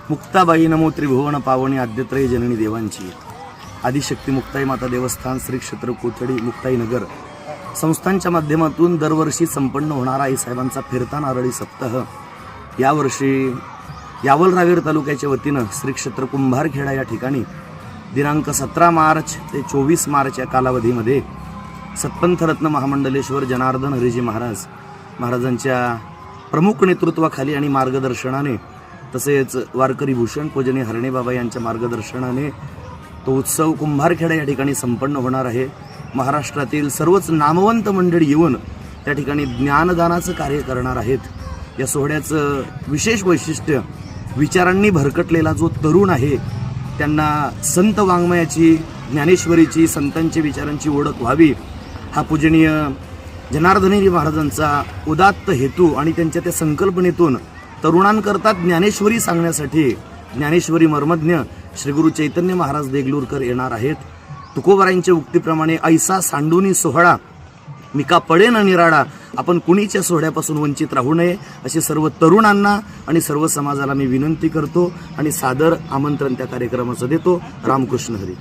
मुक्ताबाई नमो त्रिभुवन पावनी आद्यत्रय जननी देवांची आदिशक्ती मुक्ताई माता देवस्थान श्री क्षेत्र कोथडी मुक्ताई नगर संस्थांच्या माध्यमातून दरवर्षी संपन्न होणारा आईसाहेबांचा फिरता नारळी सप्ताह यावर्षी यावल रावेर तालुक्याच्या वतीनं श्री क्षेत्र कुंभारखेडा या ठिकाणी दिनांक 17 मार्च ते 24 मार्च या कालावधीमध्ये सत्पंथरत्न महामंडलेश्वर जनार्दन हरीजी महाराजांच्या प्रमुख नेतृत्वाखाली आणि मार्गदर्शनाने तसेच वारकरी भूषण पूजनीय हरणे बाबा यांच्या मार्गदर्शनाने तो उत्सव कुंभारखेडा या ठिकाणी संपन्न होणार आहे। महाराष्ट्रातील सर्वच नामवंत मंडळी येऊन त्या ठिकाणी ज्ञानदानाचं कार्य करणार आहेत। या सोहळ्याचं विशेष वैशिष्ट्य विचारांनी भरकटलेला जो तरुण आहे त्यांना संत वाङ्मयाची ज्ञानेश्वरीची संतांच्या विचारांची ओळख व्हावी हा पूजनीय जनार्दनजी महाराजांचा उदात्त हेतू आणि त्यांच्या त्या संकल्पनेतून तरुणांकरता ज्ञानेश्वरी सांगण्यासाठी ज्ञानेश्वरी मर्मज्ञ श्री गुरु चैतन्य महाराज देगलूरकर येणार आहेत। तुकोबारांच्या उक्तीप्रमाणे ऐसा सांडूनी सोहळा मिका पडेन निराडा, आपण कुणीच्या सोहळ्यापासून वंचित राहू नये अशी सर्व तरुणांना आणि सर्व समाजाला मी विनंती करतो आणि सादर आमंत्रण त्या कार्यक्रमाचं देतो। रामकृष्ण हरी।